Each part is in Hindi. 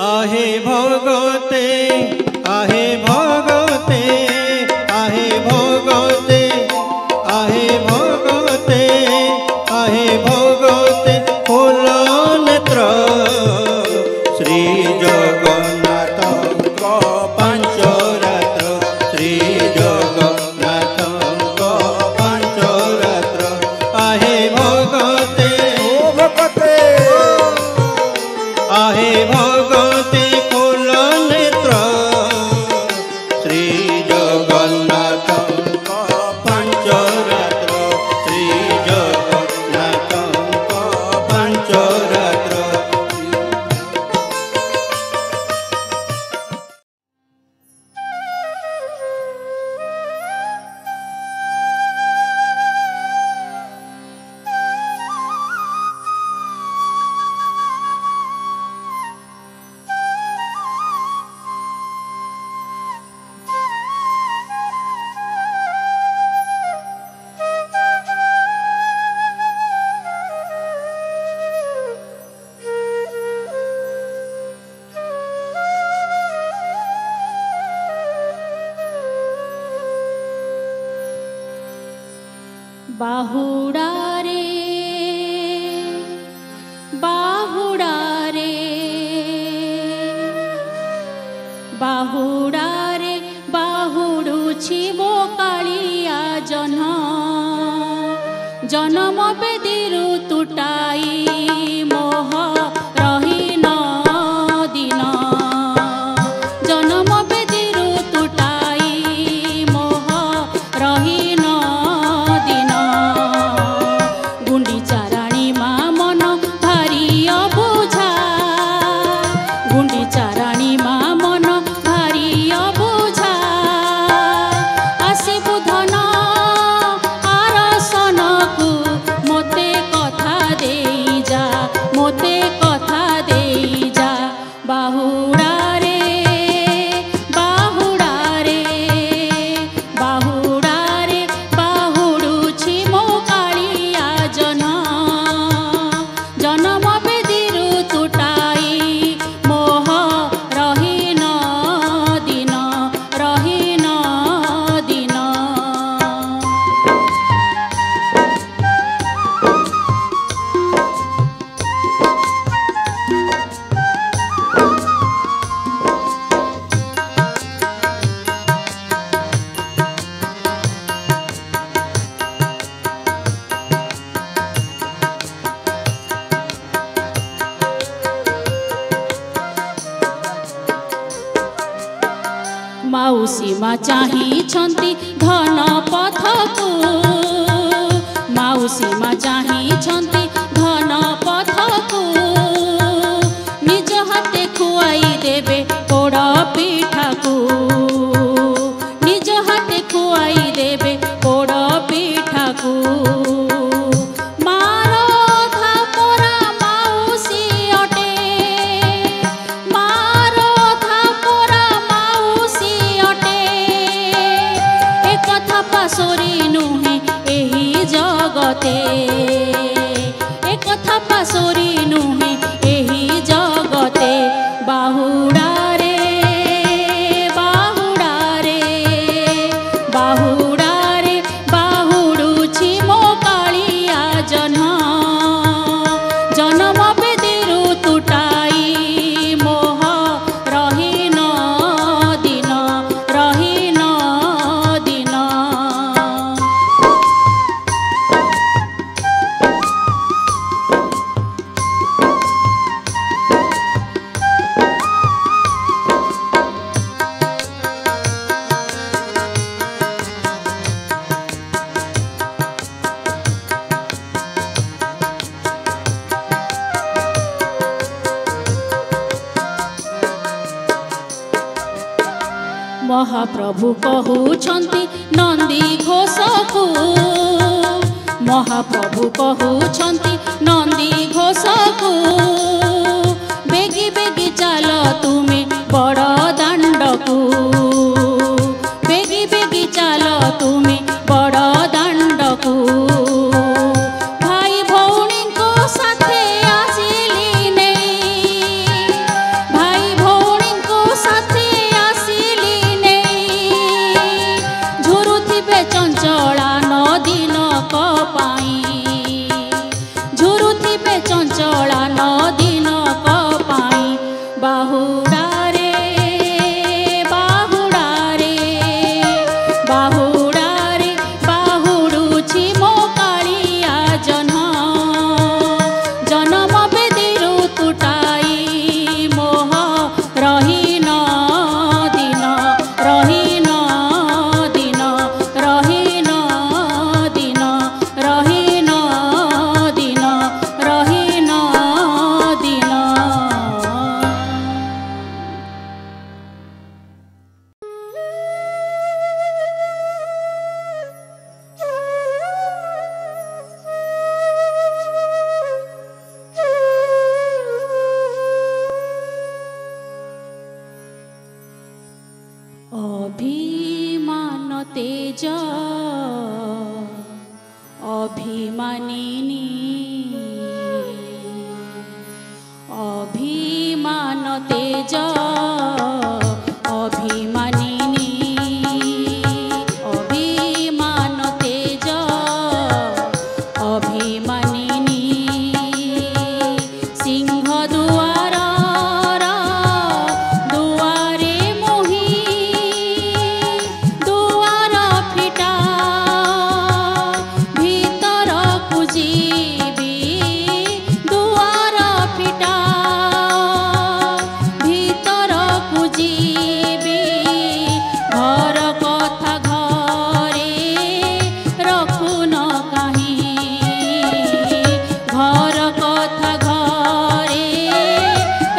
आहे भगते आहे भगते आहे भगते आहे भगते आहे भगते खोल नेत्र श्री जगन्नाथ पांच रात्र श्री जगन्नाथ पांच रात्र आहे भगते भगते आहे भगते खोल नेत्र श्री जगन्नाथ पांच रात्र श्री जगन्नाथ पांच रात्र। बाहुड़ा रे बाहुड़ा रे बाहुड़ा रे बाहुड़ुछि मो कालिया जन्म जन्म बेदीरु तुटाई मोह रही न दिन जन्म बेदीरु तुटाई मोह रही न दिन गुंडीचा राणी मा मन भारी अबुझा गुंडीचा राणी मा मन भारी अबुझा आसे बुधन आरसनकु मोते कथा देई जा मोते कथा देई जा बाहुड़ा रे बाहुड़ा रे बाहुड़ा रे बाहुड़ुछि मो कालिया जन्म बेदीरु तुटाई मोह रही न दिन रही न दिन। माउसी मा चाहिछन्ति धन पथकु माउसी मा चाहिछन्ति धन पथकु निज हाते खुआई देबे पोड़ पिठाकु निज हाते खुआई देबे पोड़ पिठाकु मारो थापोरा माउसी अटे मारो थापोरा माउसी अटे एक कथा पासोरी नुहे एही जगते एक कथा पासोरी नुहे एही जगते बाहुड़ा रे बाहुड़ा रे बाहुड़ा रे बाहुड़ुछि मो कालिया जन्म बेदीरु तुटाई मोह रही न दिन रही न दिन। महाप्रभु कहउछन्ति नंदी घोषकु महाप्रभु कहउछन्ति नंदी घोषकु बेगी बेगी चाल तुमे बड़ दांडकु बेगी बेगी चाल तुमे बड़ दांडकु भाई भौणी को साथे आसिली नहीं भाई रे चंचला नदीन कपाई बाहुड़ा रे बाहुड़ा रे बाहुड़ा रे बाहुड़ुछि मो कालिया जन्म बेदीरु तुटाई मोह रही न दिन रही न दिन रही न दिन रही न दिन रही न दिन। अभिमान तेज अभिमानिनी अभिमान तेज अभिमानिनी अभिमान तेज अभिमानिनी सिंह दुआर दुआरे मोही दुआर फिटा भीतर को जीवी दुआर फिटा भीतर को जीवी घर कथा घरे रखुन कहीं घर कथा घरे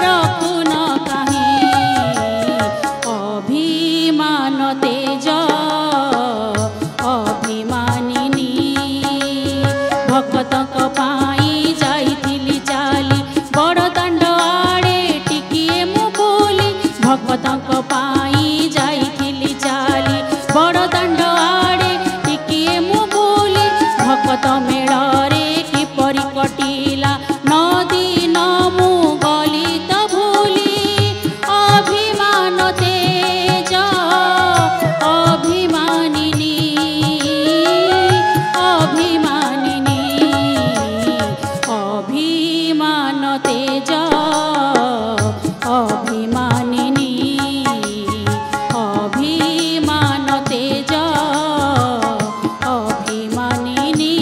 रखुन कहीं अभिमान तेज अभिमानिनी भक्तक पाई जाइथिली चाली बड़ दाण्ड आड़े टिकिए मु बोली भक्तक पाई जाइथिली चाली बड़ दाण्ड आड़े टिकिए मु बोली भक्त मेଳରେ किपरि कटिला नदी न मु गली त भूली अभिमान तेज अभिमानिनी अभिमानिनी अभिमान तेज अभिमानिनी अभिमान तेज अभिमानिनी।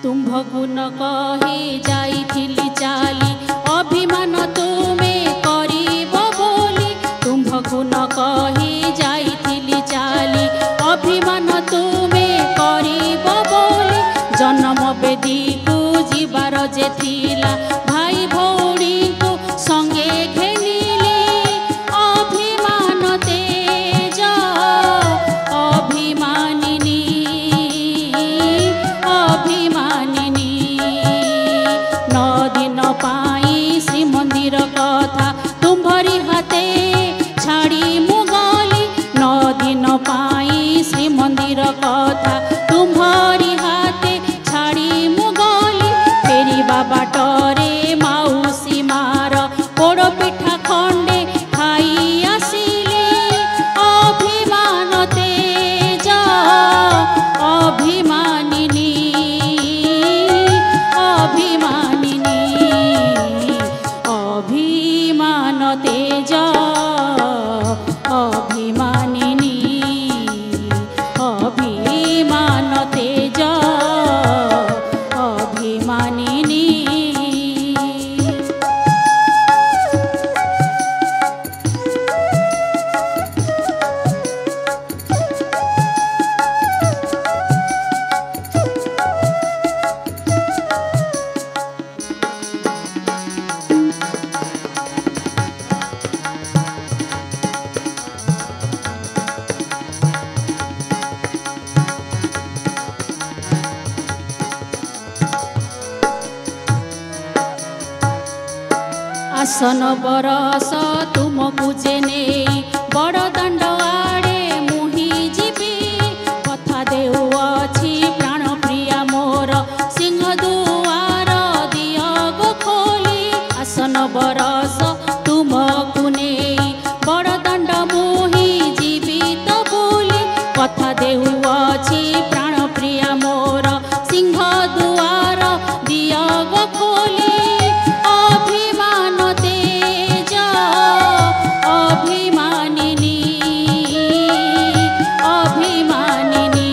तुम्भकु न कही जाइथिली चाली अभिमान तुमे करिब बोली तुम्भकु न कही जाइथिली चाली अभिमान तुमे करिब बोली जन्म बेदी को जीवार जे थिला भाई भौणी को संगे घेनिली अभिमान तेज अभिमानिनी अभिमानिनी नदीन पाई श्रीमंदिर कथा तुम्भरी हाथे छाड़ी मु गली नदीन पाई श्रीमंदिर कथा तुम्भरी हाथे छाड़ी मु गली फेरिबा बाटरे माउसी मार पोड़ पिठा आसन बरस तुमको जेने बड़ दंड आड़े मुही जीवी कथा देउअछि प्राण प्रिया मोर सिंह दुआर दियो गो खोली आसन बरस तुमको नेई बड़ दंड मुही जीवित बोली कथा देउअछि प्राण प्रिया मोर सिंह दुआर दियो गो खोली अभिमान तेज अभिमानिनी अभिमानिनी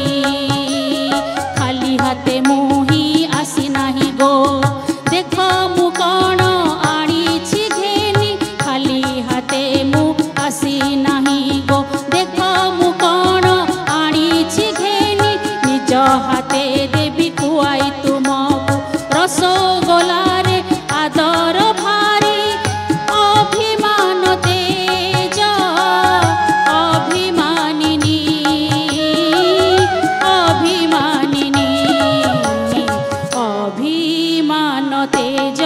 खाली हाथे मुही आसी नाही गो देख मु कण आनीछि घेनी खाली हाथे मु आसी नाही गो देख मु कण आनीछि घेनी निज हाथे देवी खुआई तुमको रसगोला रे आदर भारी अभिमान तेज अभिमानिनी अभिमानिनी अभिमान तेज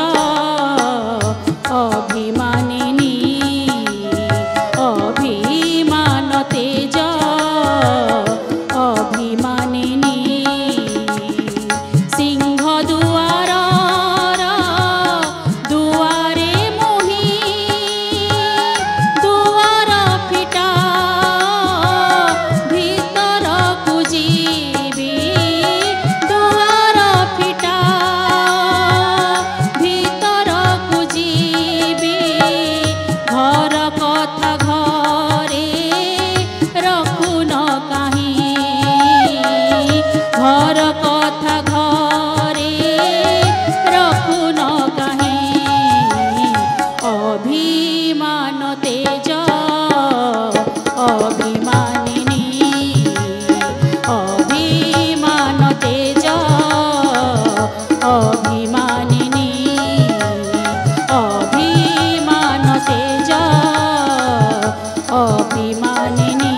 अभिमानिनी अभिमान तेज अभिमानिनी सिंह दुआर दुआरे मुही दुआर फिटा भीतर को जीवी दुआर फिटा भीतर को जीवी घर कथा घरे रखुन काहीं घर कथा घरे रखुन काहीं अभिमान तेज अभिमानिनी अभिमान तेज अभिमानिनी अभिमान तेज अभिमानिनी